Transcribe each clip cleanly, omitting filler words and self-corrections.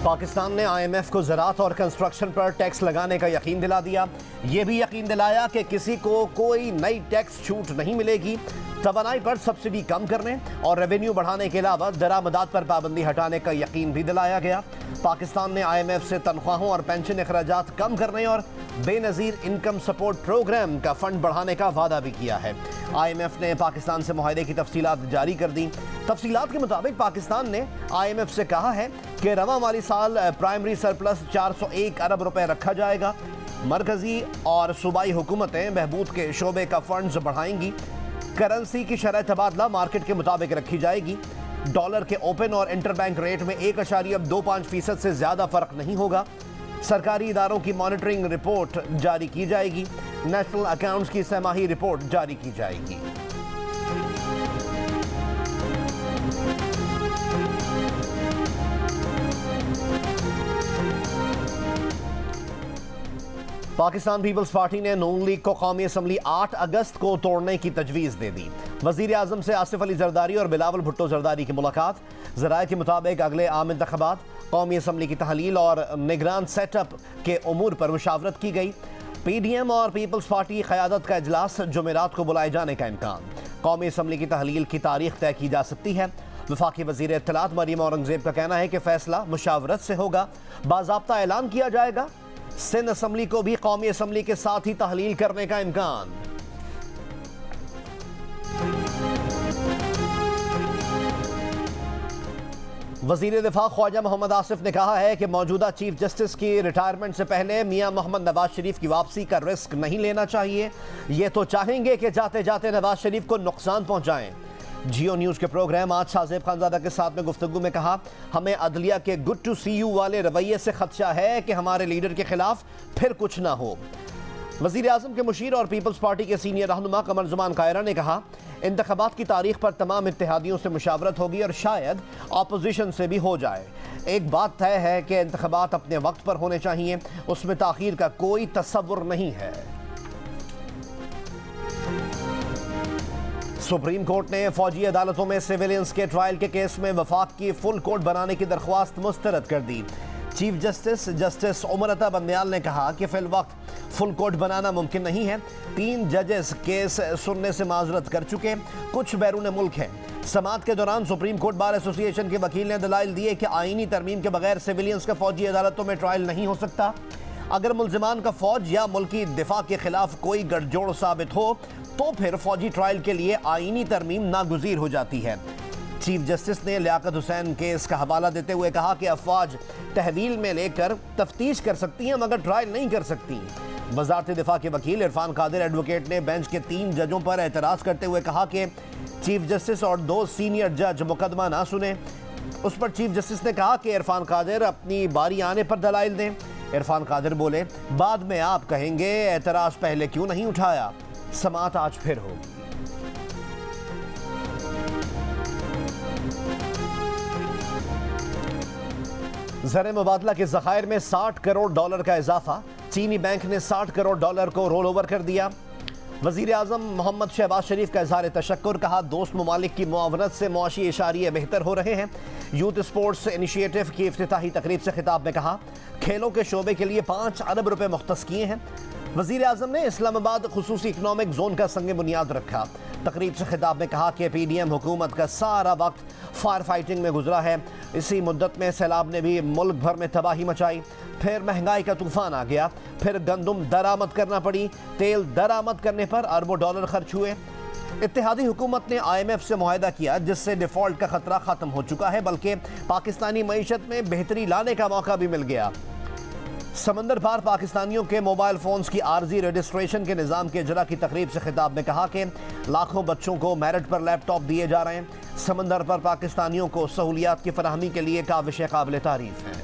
पाकिस्तान ने IMF को ज़राअत और कंस्ट्रक्शन पर टैक्स लगाने का यकीन दिला दिया। ये भी यकीन दिलाया कि किसी को कोई नई टैक्स छूट नहीं मिलेगी। तवानाई पर सब्सिडी कम करने और रेवेन्यू बढ़ाने के अलावा दरामदात पर पाबंदी हटाने का यकीन भी दिलाया गया। पाकिस्तान ने IMF से तनख्वाहों और पेंशन अखराजात कम करने और बेनज़ीर इनकम सपोर्ट प्रोग्राम का फंड बढ़ाने का वादा भी किया है। IMF ने पाकिस्तान से मुआहदे की तफसीलात जारी कर दी। तफसीलात के मुताबिक पाकिस्तान ने IMF से कहा है कि रवा माली साल प्राइमरी सरप्लस 401 अरब रुपए रखा जाएगा। मरकजी और सूबाई हुकूमतें बहबूद के शोबे का फंड्स बढ़ाएंगी। करेंसी की शरह तबादला मार्केट के मुताबिक रखी जाएगी। डॉलर के ओपन और इंटरबैंक रेट में 1.25% से ज़्यादा फ़र्क नहीं होगा। सरकारी इदारों की मॉनिटरिंग रिपोर्ट जारी की जाएगी। नेशनल अकाउंट्स की सहमाही रिपोर्ट जारी की जाएगी। पाकिस्तान पीपल्स पार्टी ने नून लीग को कौमी असम्बली 8 अगस्त को तोड़ने की तजवीज़ दे दी। वज़ीर आज़म से आसिफ अली जरदारी और बिलावल भुट्टो जरदारी की मुलाकात। ज़राए के मुताबिक अगले आम इंतख़ाबात, कौमी असम्बली की तहलील और निगरान सेटअप के उमूर पर मुशावरत की गई। PDM और पीपल्स पार्टी क़यादत का इजलास जुमेरात को बुलाए जाने का इम्कान। कौमी असम्बली की तहलील की तारीख तय की जा सकती है। वफाकी वज़ीर इत्तलात मरीम औरंगज़ेब का कहना है कि फ़ैसला मुशावरत से होगा। बाज़ाब्ता ऐलान किया जाएगा। सिंध असम्बली को भी कौमी असम्बली के साथ ही तहलील करने का इम्कान। वज़ीर दिफा ख्वाजा मोहम्मद आसिफ ने कहा है कि मौजूदा चीफ जस्टिस की रिटायरमेंट से पहले मियां मोहम्मद नवाज शरीफ की वापसी का रिस्क नहीं लेना चाहिए। ये तो चाहेंगे कि जाते जाते नवाज शरीफ को नुकसान पहुंचाएं। जियो न्यूज़ के प्रोग्राम आज साजिब खानज़ादा के साथ में गुफ्तगू में कहा, हमें अदलिया के गुड टू सी यू वाले रवैये से खदशा है कि हमारे लीडर के खिलाफ फिर कुछ ना हो। वज़ीर आज़म के मुशीर और पीपल्स पार्टी के सीनियर रहनुमा कमर ज़मान कायरा ने कहा, इंतख़ाबात की तारीख पर तमाम इत्तेहादियों से मुशावरत होगी और शायद अपोजिशन से भी हो जाए। एक बात तय है कि इंतख़ाबात अपने वक्त पर होने चाहिए, उसमें ताख़ीर का कोई तसव्वुर नहीं है। सुप्रीम कोर्ट ने फौजी अदालतों में सिविलियंस के ट्रायल के केस में वफाक की फुल कोर्ट बनाने की दरख्वास्त मुस्तरद कर दी। चीफ जस्टिस उमर अता बंदयाल ने कहा कि फिल वक्त फुल कोर्ट बनाना मुमकिन नहीं है। 3 जजेस केस सुनने से माजरत कर चुके, कुछ बैरून मुल्क हैं। समाअत के दौरान सुप्रीम कोर्ट बार एसोसिएशन के वकील ने दलाइल दिए कि आईनी तरमीम के बगैर सिविलियंस का फौजी अदालतों में ट्रायल नहीं हो सकता। अगर मुल्जिमान का फौज या मुल्की दिफा के खिलाफ कोई गठजोड़ साबित हो तो फिर फौजी ट्रायल के लिए आईनी तरमीम नागुज़ीर हो जाती है। चीफ जस्टिस ने लियाकत हुसैन केस का हवाला देते हुए कहा कि अफवाज तहवील में लेकर तफ्तीश कर सकती हैं मगर ट्रायल नहीं कर सकती। वज़ारत दिफा के वकील इरफान कादिर एडवोकेट ने बेंच के 3 जजों पर एतराज़ करते हुए कहा कि चीफ जस्टिस और 2 सीनियर जज मुकदमा ना सुने। उस पर चीफ जस्टिस ने कहा कि इरफान कादिर अपनी बारी आने पर दलाइल दें। इरफान कादिर बोले, बाद में आप कहेंगे एतराज़ पहले क्यों नहीं उठाया। समाअत आज फिर होगी। ज़र मुबादला के ज़खायर में $60 करोड़ का इजाफा। चीनी बैंक ने $60 करोड़ को रोल ओवर कर दिया। वज़ीर आज़म मोहम्मद शहबाज शरीफ का इज़हार तशक्कुर, कहा दोस्त ममालिक की मुआवनत से मुआशी इशारिये बेहतर हो रहे हैं। यूथ स्पोर्ट्स इनिशिएटिव की इफ्तिताही तकरीब से खिताब में कहा, खेलों के शोबे के लिए 5 अरब रुपए मुख्तस किए हैं। वज़ीर आज़म ने इस्लामाबाद खुसूसी इकनॉमिक जोन का संग बुनियाद रखा। तकरीब से खिताब में कहा कि PDM हुकूमत का सारा वक्त फायर फाइटिंग में गुजरा है। इसी मुद्दत में सैलाब ने भी मुल्क भर में तबाही मचाई। फिर महंगाई का तूफान आ गया, फिर गंदम दरामद करना पड़ी, तेल दरामद करने पर अरबों डॉलर खर्च हुए। इत्तेहादी हुकूमत ने IMF से मुआहदा किया जिससे डिफ़ॉल्ट का खतरा ख़त्म हो चुका है, बल्कि पाकिस्तानी मईशत में बेहतरी लाने का मौका भी मिल गया। समंदर पार पाकिस्तानियों के मोबाइल फ़ोन्स की आर्जी रजिस्ट्रेशन के निज़ाम के इजरा की तकरीब से खिताब में कहा कि लाखों बच्चों को मेरिट पर लैपटॉप दिए जा रहे हैं। समंदर पर पाकिस्तानियों को सहूलियात की फराहमी के लिए काबिश काबिल तारीफ़ है।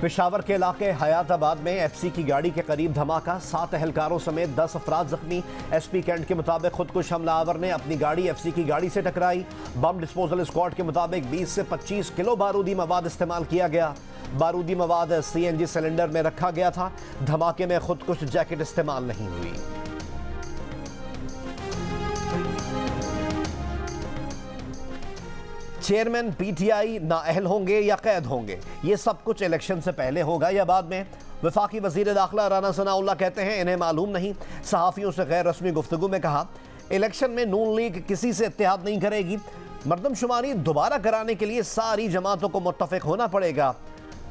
पेशावर के इलाके हयाताबाद में एफसी की गाड़ी के करीब धमाका, 7 एहलकारों समेत 10 अफराद जख्मी। एसपी कैंट के मुताबिक खुदकुश हमलावर ने अपनी गाड़ी एफसी की गाड़ी से टकराई। बम डिस्पोजल स्क्वाड के मुताबिक 20 से 25 किलो बारूदी मवाद इस्तेमाल किया गया। बारूदी मवाद सीएनजी सिलेंडर में रखा गया था। धमाके में खुदकुश जैकेट इस्तेमाल नहीं हुई। चेयरमैन पीटीआई नाअहल होंगे या कैद होंगे, ये सब कुछ इलेक्शन से पहले होगा या बाद में? वफाकी वजीर दाखिला राना सनाउल्लाह कहते हैं इन्हें मालूम नहीं। सहाफ़ियों से गैर रस्मी गुफ्तगू में कहा इलेक्शन में नून लीग किसी से इत्तेहाद नहीं करेगी। मरदमशुमारी दोबारा कराने के लिए सारी जमातों को मुत्तफिक होना पड़ेगा।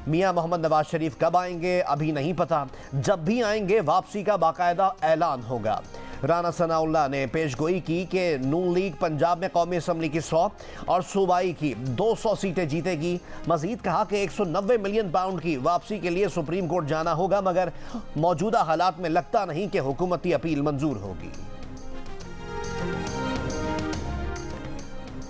मियां मोहम्मद नवाज शरीफ कब आएंगे अभी नहीं पता, जब भी आएंगे वापसी का बाकायदा ऐलान होगा। राना सनाउल्लाह ने पेशगोई की कि नून लीग पंजाब में कौमी असम्बली की 100 और सूबाई की 200 सीटें जीतेगी। मजीद कहा कि 190 मिलियन पाउंड की वापसी के लिए सुप्रीम कोर्ट जाना होगा, मगर मौजूदा हालात में लगता नहीं कि हुकूमती अपील मंजूर होगी।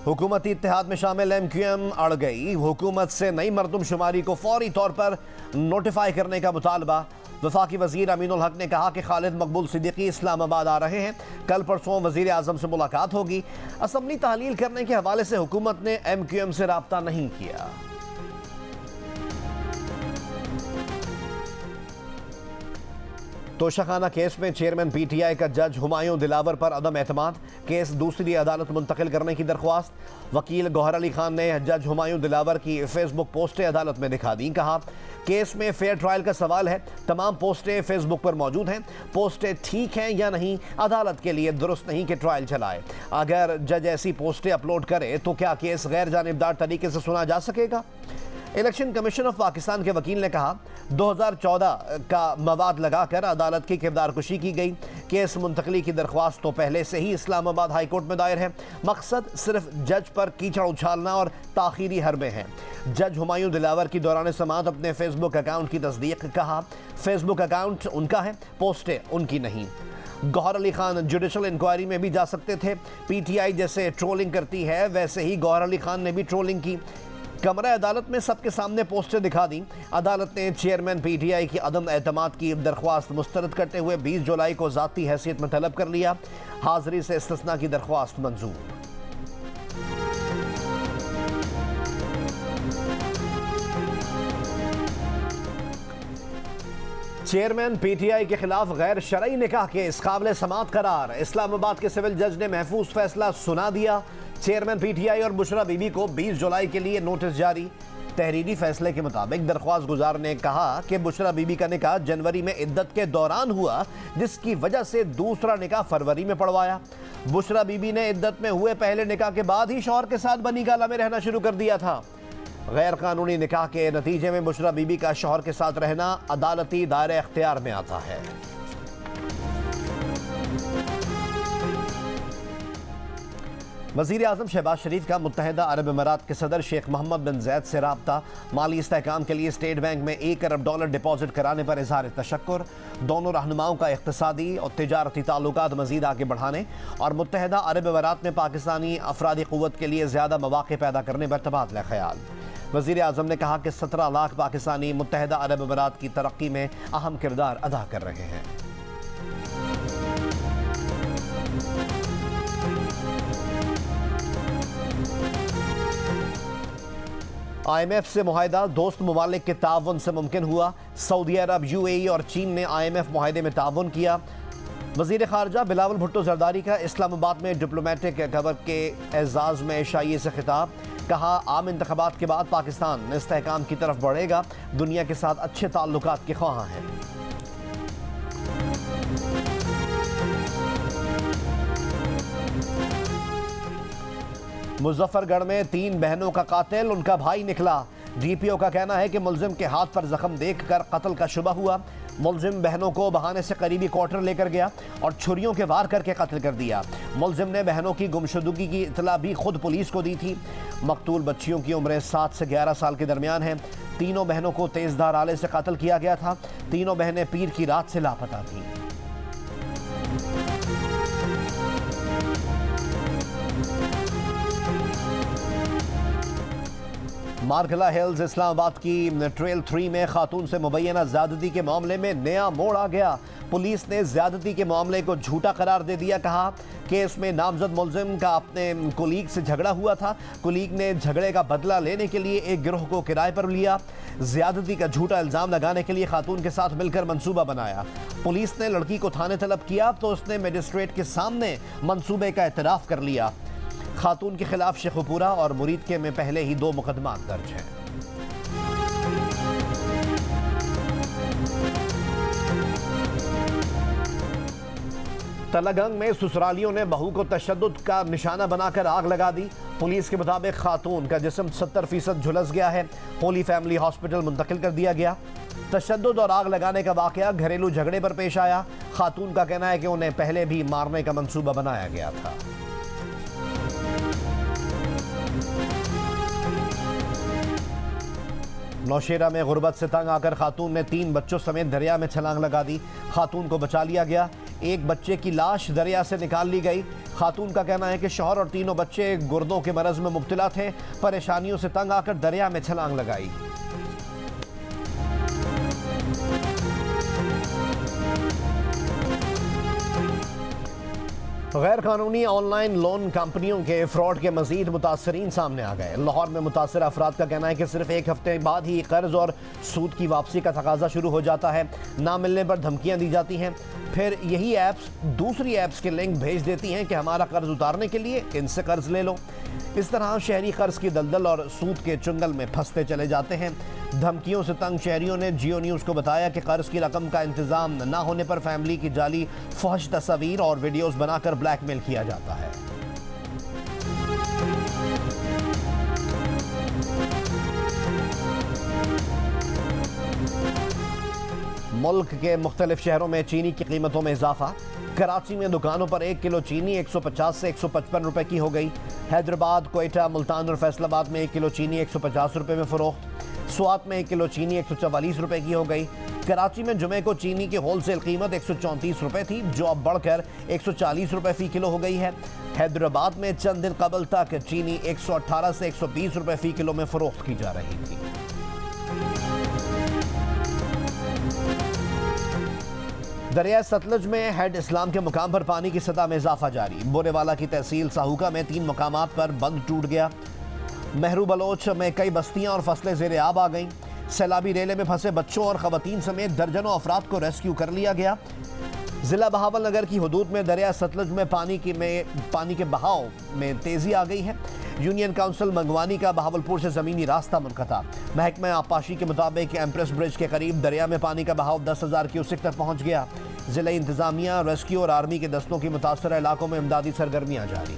हुकूमती इत्तेहाद में शामिल MQM अड़ गई। हुकूमत से नई मरदमशुमारी को फौरी तौर पर नोटिफाई करने का मुतालबा। वफाकी वजीर अमीनुल हक ने कहा कि खालिद मकबूल सिद्दीकी इस्लामाबाद आ रहे हैं। कल परसों वजीर आजम से मुलाकात होगी। असम्बली तहलील करने के हवाले से हुकूमत ने MQM से राब्ता नहीं किया। तोशाखाना केस में चेयरमैन पीटीआई का जज हुमायूं दिलावर पर अदम एतमाद। केस दूसरी अदालत मुंतकिल करने की दरख्वास्त। वकील गौहर अली खान ने जज हुमायूं दिलावर की फेसबुक पोस्टें अदालत में दिखा दी। कहा केस में फेयर ट्रायल का सवाल है। तमाम पोस्टें फेसबुक पर मौजूद हैं। पोस्टें ठीक हैं या नहीं अदालत के लिए दुरुस्त नहीं कि ट्रायल चलाए। अगर जज ऐसी पोस्टें अपलोड करे तो क्या केस गैर जानिबदार तरीके से सुना जा सकेगा? इलेक्शन कमीशन ऑफ पाकिस्तान के वकील ने कहा 2014 का मवाद लगाकर अदालत की किरदार कुशी की गई। केस मुंतकली की दरख्वास्त तो पहले से ही इस्लामाबाद हाई कोर्ट में दायर है। मकसद सिर्फ जज पर कीचड़ उछालना और ताखीरी हरबे हैं। जज हुमायूं दिलावर की दौरान समाअत अपने फेसबुक अकाउंट की तस्दीक। कहा फेसबुक अकाउंट उनका है, पोस्टें उनकी नहीं। गौहर अली खान जुडिशल इंक्वायरी में भी जा सकते थे। पीटीआई जैसे ट्रोलिंग करती है वैसे ही गौहर अली खान ने भी ट्रोलिंग की। कमरा अदालत में सबके सामने पोस्टें दिखा दी। अदालत ने चेयरमैन पीटीआई की अदम एतमाद की दरख्वास्त मुस्तरद करते हुए 20 जुलाई को ज़ाती हैसियत में तलब कर लिया। हाज़िरी से इस्तिस्ना की दरख्वास्त मंजूर। चेयरमैन पीटीआई के खिलाफ गैर शरई निकाह केस काबिल समाअत करार। इस्लामाबाद के सिविल जज ने महफूज फैसला सुना दिया। चेयरमैन पीटीआई और बुशरा बीबी को 20 जुलाई के लिए नोटिस जारी। तहरीरी फैसले के मुताबिक दरख्वास्त गुजार ने कहा कि बुशरा बीबी का निकाह जनवरी में इद्दत के दौरान हुआ, जिसकी वजह से दूसरा निकाह फरवरी में पड़वाया। बुशरा बीबी ने इद्दत में हुए पहले निकाह के बाद ही शौहर के साथ बनी गाला में रहना शुरू कर दिया था। गैर कानूनी निकाह के नतीजे में बुशरा बीबी का शौहर के साथ रहना अदालती दायरे इख्तियार में आता है। वज़ीर आज़म शहबाज शरीफ का मुत्तहिदा अरब अमीरात के सदर शेख मोहम्मद बिन ज़ैद से राब्ता। माली इस्तेहकाम के लिए स्टेट बैंक में $1 अरब डिपॉजिट कराने पर इज़हार तशक्कुर। दोनों रहनुमाओं का इक़्तिसादी और तिजारती ताल्लुकात मज़ीद आगे बढ़ाने और मुत्तहिदा अरब अमीरात में पाकिस्तानी अफरादी क़ुव्वत के लिए ज़्यादा मौक़े पैदा करने पर तबादला ख़याल। वज़ीर आज़म ने कहा कि 17 लाख पाकिस्तानी मुत्तहिदा अरब अमीरात की तरक्की में अहम किरदार अदा कर रहे हैं। IMF से मुआहिदा दोस्त ममालिक के ताउन से मुमकिन हुआ। सऊदी अरब, UAE और चीन ने IMF मुआहिदे में ताउन किया। वज़ीर ख़ारजा बिलावल भुट्टो ज़रदारी का इस्लामाबाद में डिप्लोमेटिक कवर के एजाज़ में शाइए से खिताब। कहा आम इंतख़ाबात के बाद पाकिस्तान इस्तेहकाम की तरफ बढ़ेगा, दुनिया के साथ अच्छे ताल्लुकात के ख्वाहां हैं। मुजफ्फरगढ़ में 3 बहनों का कातिल उनका भाई निकला। DPO का कहना है कि मुलजिम के हाथ पर जख्म देखकर कत्ल का शुबा हुआ। मुलजिम बहनों को बहाने से करीबी क्वार्टर लेकर गया और छुरियों के वार करके कत्ल कर दिया। मुलजिम ने बहनों की गुमशुदगी की इतला भी खुद पुलिस को दी थी। मकतूल बच्चियों की उम्रें 7 से 11 साल के दरमियान है। तीनों बहनों को तेजधार आले से कत्ल किया गया था। तीनों बहनें पीर की रात से लापता थीं। मार्कला हिल्स इस्लामाबाद की ट्रेल 3 में खातून से मुबैना ज्यादती के मामले में नया मोड़ आ गया। पुलिस ने ज्यादती के मामले को झूठा करार दे दिया। कहा कि इसमें नामजद मुलजिम का अपने कुलीग से झगड़ा हुआ था। कुलीग ने झगड़े का बदला लेने के लिए एक गिरोह को किराए पर लिया। ज्यादती का झूठा इल्जाम लगाने के लिए खातून के साथ मिलकर मंसूबा बनाया। पुलिस ने लड़की को थाने तलब किया तो उसने मजिस्ट्रेट के सामने मंसूबे का एतराफ़ कर लिया। खातून के खिलाफ शेखुपुरा और मुरीद के में पहले ही 2 मुकदमा दर्ज हैं। तलागंग में ससुरालियों ने बहू को तशद्दुद का निशाना बनाकर आग लगा दी। पुलिस के मुताबिक खातून का जिस्म 70% झुलस गया है। होली फैमिली हॉस्पिटल मुंतकिल कर दिया गया। तशद्दुद और आग लगाने का वाकया घरेलू झगड़े पर पेश आया। खातून का कहना है कि उन्हें पहले भी मारने का मंसूबा बनाया गया था। नौशेरा में गुर्बत से तंग आकर खातून ने 3 बच्चों समेत दरिया में छलांग लगा दी। खातून को बचा लिया गया। एक बच्चे की लाश दरिया से निकाल ली गई। खातून का कहना है कि शौहर और तीनों बच्चे गुर्दों के मरज में मुब्तला थे। परेशानियों से तंग आकर दरिया में छलांग लगाई। गैर कानूनी ऑनलाइन लोन कंपनियों के फ्रॉड के मजीद मुतासरीन सामने आ गए। लाहौर में मुतासर अफराद का कहना है कि सिर्फ 1 हफ्ते बाद ही कर्ज और सूद की वापसी का तकाजा शुरू हो जाता है। ना मिलने पर धमकियां दी जाती हैं। फिर यही ऐप्स दूसरी ऐप्स के लिंक भेज देती हैं कि हमारा कर्ज उतारने के लिए इनसे कर्ज ले लो। इस तरह शहरी कर्ज की दलदल और सूद के चुंगल में फंसते चले जाते हैं। धमकियों से तंग शहरियों ने जियो न्यूज़ को बताया कि कर्ज की रकम का इंतजाम न होने पर फैमिली की जाली फहश तस्वीर और वीडियोस बनाकर ब्लैकमेल किया जाता है। मुल्क के मुख्तलिफ शहरों में चीनी की कीमतों में इजाफा। कराची में दुकानों पर 1 किलो चीनी 150 से 155 रुपए की हो गई। हैदराबाद, कोयटा, मुल्तान और फैसलाबाद में 1 किलो चीनी 150 रुपए में फरोख्त। स्वात में 1 किलो चीनी 144 रुपए की हो गई। कराची में जुमे को चीनी की होलसेल कीमत 134 रुपए थी, जो अब बढ़कर 140 रुपए फी किलो हो गई है। हैदराबाद में चंद दिन कबल तक चीनी 118 से 120 रुपए फी किलो में फरोख्त की जा रही थी। दरिया सतलुज में हेड इस्लाम के मुकाम पर पानी की सतह में इजाफा जारी। बोरेवाला की तहसील साहूका में 3 मकामात पर बंद टूट गया। महरू बलोच में कई बस्तियां और फसलें ज़ेरे आब आ गईं। सैलाबी रेले में फंसे बच्चों और खवातीन समेत दर्जनों अफराद को रेस्क्यू कर लिया गया। जिला बहावल नगर की हदूद में दरिया सतलुज में पानी के बहाव में तेजी आ गई है। यूनियन काउंसिल मंगवानी का बहावलपुर से ज़मीनी रास्ता मुनक़ता। महकमा आबपाशी के मुताबिक एम्प्रेस ब्रिज के करीब दरिया में पानी का बहाव 10,000 क्यूसेक तक पहुँच गया। ज़िला इंतज़ामिया, रेस्क्यू और आर्मी के दस्तों की मुतासर इलाकों में इमदादी सरगर्मियाँ जारी।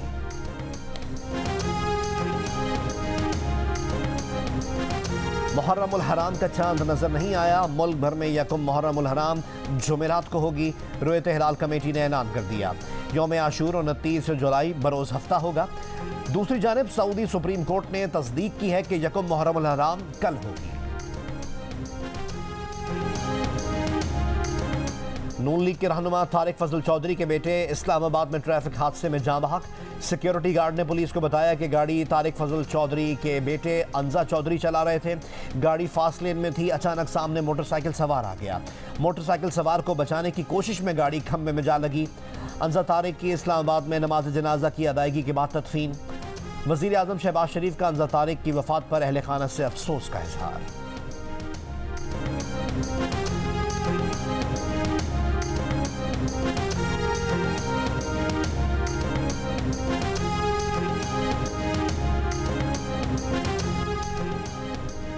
मुहर्रम उल हराम का चांद नजर नहीं आया। मुल्क भर में यकुम मुहर्रम उल हराम जुमेरात को होगी। रुयत हिलाल कमेटी ने ऐलान कर दिया। यौम आशूर 29 जुलाई बरोज़ हफ्ता होगा। दूसरी जानिब सऊदी सुप्रीम कोर्ट ने तस्दीक की है कि यकुम मुहर्रम उल हराम कल होगी। नून लीग के रहनुमा तारिक फजल चौधरी के बेटे इस्लामाबाद में ट्रैफिक हादसे में जाँ बहक। सिक्योरिटी गार्ड ने पुलिस को बताया कि गाड़ी तारिक फजल चौधरी के बेटे अंजा चौधरी चला रहे थे। गाड़ी फास्ट लेन में थी। अचानक सामने मोटरसाइकिल सवार आ गया। मोटरसाइकिल सवार को बचाने की कोशिश में गाड़ी खंभे में जा लगी। अंजा तारिक की इस्लामाबाद में नमाज जनाजा की अदायगी के बाद तदफीन। वज़ीर आज़म शहबाज शरीफ का अंजा तारिक की वफ़ात पर अहले खाना से अफसोस का इजहार।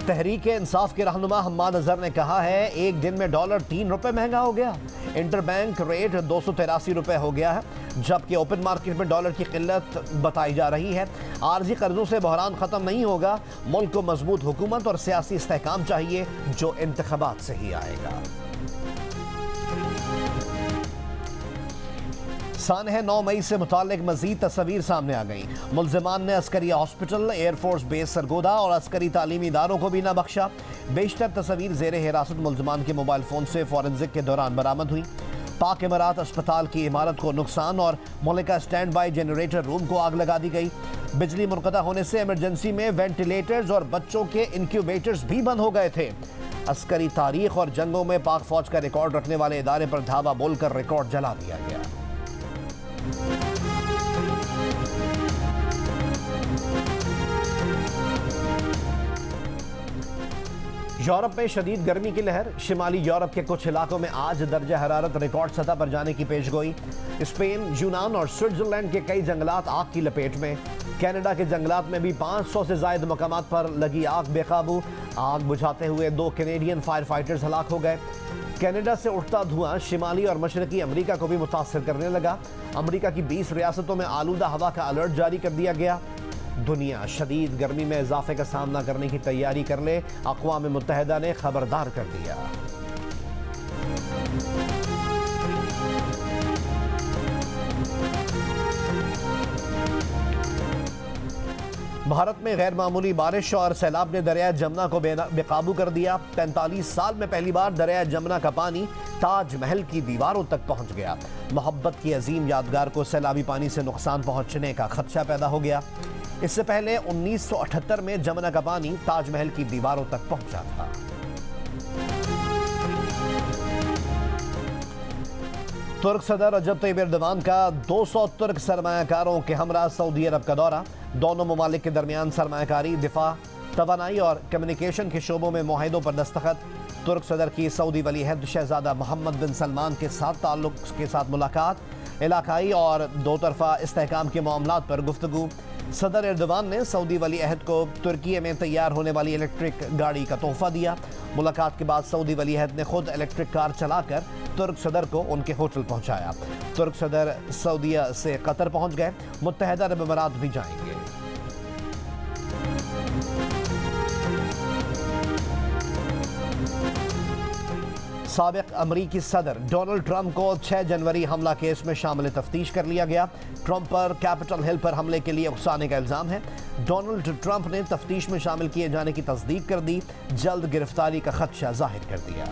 तहरीक इंसाफ के रहनुमा हम्माद अजहर ने कहा है, एक दिन में डॉलर 3 रुपए महंगा हो गया। इंटरबैंक रेट 283 रुपए हो गया है, जबकि ओपन मार्केट में डॉलर की किल्लत बताई जा रही है। आर्जी कर्जों से बहरान खत्म नहीं होगा। मुल्क को मजबूत हुकूमत और सियासी इस्तेहकाम चाहिए, जो इंतखाबात से ही आएगा। सानह 9 मई से मुतालिक मजीद तस्वीर सामने आ गई। मुल्जिमान ने Askari hospital, air force base Sargodha और अस्करी तालीमी इदारों को भी न बख्शा। बेशतर तस्वीर ज़ेरे हिरासत मुल्जिमान के मोबाइल फ़ोन से फॉरेंसिक के दौरान बरामद हुई। पाक इमारात अस्पताल की इमारत को नुकसान और मलिका स्टैंड बाई जनरेटर रूम को आग लगा दी गई। बिजली मुनक़ता होने से इमरजेंसी में वेंटिलेटर्स और बच्चों के इंक्यूबेटर्स भी बंद हो गए थे। अस्करी तारीख और जंगों में पाक फौज का रिकॉर्ड रखने वाले इदारे पर धावा बोलकर रिकॉर्ड जला दिया गया। यूरोप में शदीद गर्मी की लहर। शिमाली यूरोप के कुछ इलाकों में आज दर्जा हरारत रिकॉर्ड सतह पर जाने की पेशगोई। स्पेन, यूनान और स्विट्जरलैंड के कई जंगलात आग की लपेट में। कनाडा के जंगलात में भी 500 से ज्यादा मकामात पर लगी आग बेकाबू। आग बुझाते हुए 2 कैनेडियन फायर फाइटर्स हलाक हो गए। कनाडा से उठता धुआं शिमाली और मशरकी अमरीका को भी मुतासर करने लगा। अमरीका की 20 रियासतों में आलूदा हवा का अलर्ट जारी कर दिया गया। दुनिया शदीद गर्मी में इजाफे का सामना करने की तैयारी कर ले, अक़वाम मुत्तहिदा ने खबरदार कर दिया। भारत में गैर मामूली बारिश और सैलाब ने दरिया जमुना को बेकाबू कर दिया। 45 साल में पहली बार दरिया जमुना का पानी ताजमहल की दीवारों तक पहुंच गया। मोहब्बत की अजीम यादगार को सैलाबी पानी से नुकसान पहुंचने का खदशा पैदा हो गया। इससे पहले 1978 में जमुना का पानी ताजमहल की दीवारों तक पहुंचा था। तुर्क सदर रजब तैयब एर्दोगान का 200 तुर्क सरमायाकारों के हमरा सऊदी अरब का दौरा। दोनों ममालिक के दरमियान सरमायाकारी, दिफा, तवानाई और कम्युनिकेशन के शोबों में मुआहिदों पर दस्तखत। तुर्क सदर की सऊदी वली अहद शहजादा मोहम्मद बिन सलमान के साथ ताल्लुक के साथ मुलाकात। इलाकाई और दो तरफा इस्तेहकाम के मामलात पर गुफ्तगू। सदर एर्दोगान ने सऊदी वली अहद को तुर्की में तैयार होने वाली इलेक्ट्रिक गाड़ी का तोहफा दिया। मुलाकात के बाद सऊदी वली अहद ने खुद इलेक्ट्रिक कार चलाकर तुर्क सदर को उनके होटल पहुंचाया। तुर्क सदर सऊदीया से कतर पहुंच गए। मुत्तहिदा अरब अमीरात भी जाएंगे। साबिक अमरीकी सदर डोनाल्ड ट्रंप को 6 जनवरी हमला केस में शामिल तफ्तीश कर लिया गया। ट्रंप पर कैपिटल हिल पर हमले के लिए उकसाने का इल्जाम है। डोनाल्ड ट्रंप ने तफ्तीश में शामिल किए जाने की तस्दीक कर दी। जल्द गिरफ्तारी का खदशा जाहिर कर दिया।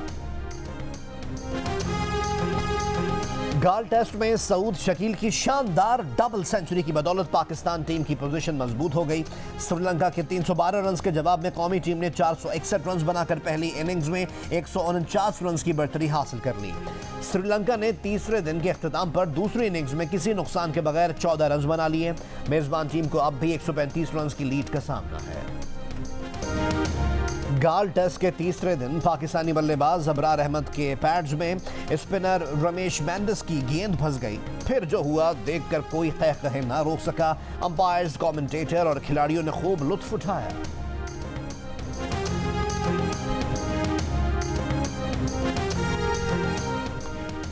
गाल टेस्ट में सऊद शकील की शानदार डबल सेंचुरी की बदौलत पाकिस्तान टीम की पोजीशन मजबूत हो गई। श्रीलंका के 312 रन के जवाब में कौमी टीम ने 461 रन बनाकर पहली इनिंग्स में 149 रन की बढ़तरी हासिल कर ली। श्रीलंका ने तीसरे दिन के अख्ताम पर दूसरी इनिंग्स में किसी नुकसान के बगैर 14 रन बना लिए। मेजबान टीम को अब भी 135 रन की लीड का सामना है। गाल टेस्ट के तीसरे दिन पाकिस्तानी बल्लेबाज अबरार अहमद के पैड्स में स्पिनर रमेश मेंडिस की गेंद फंस गई। फिर जो हुआ देखकर कोई कहे ना रोक सका। अंपायर्स, कमेंटेटर और खिलाड़ियों ने खूब लुत्फ उठाया।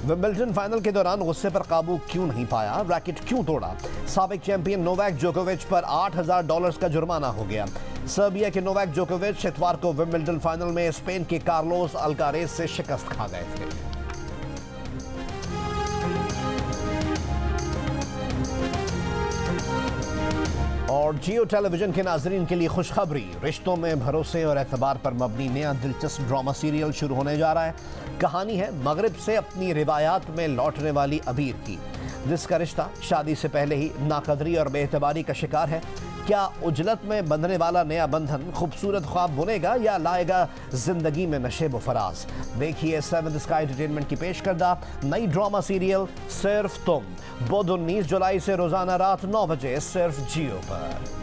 विंबलडन फाइनल के दौरान गुस्से पर काबू क्यों नहीं पाया, रैकेट क्यों तोड़ा? साबिक चैंपियन नोवाक जोकोविच पर $8,000 का जुर्माना हो गया। सर्बिया के नोवाक जोकोविच इतवार को विंबलडन फाइनल में स्पेन के कार्लोस अल्कारेज से शिकस्त खा गए थे। और जियो टेलीविजन के नाजरीन के लिए खुशखबरी, रिश्तों में भरोसे और एतबार पर मबनी नया दिलचस्प ड्रामा सीरियल शुरू होने जा रहा है। कहानी है मगरिब से अपनी रिवायात में लौटने वाली अबीर की, जिसका रिश्ता शादी से पहले ही नाकदरी और बेएतबारी का शिकार है। क्या उजलत में बंधने वाला नया बंधन खूबसूरत ख्वाब बुनेगा या लाएगा जिंदगी में नशेब फराज? देखिए 7th स्काई एंटरटेनमेंट की पेश करदा नई ड्रामा सीरियल सिर्फ तुम, बुध 19 जुलाई से रोजाना रात 9 बजे सिर्फ जियो पर।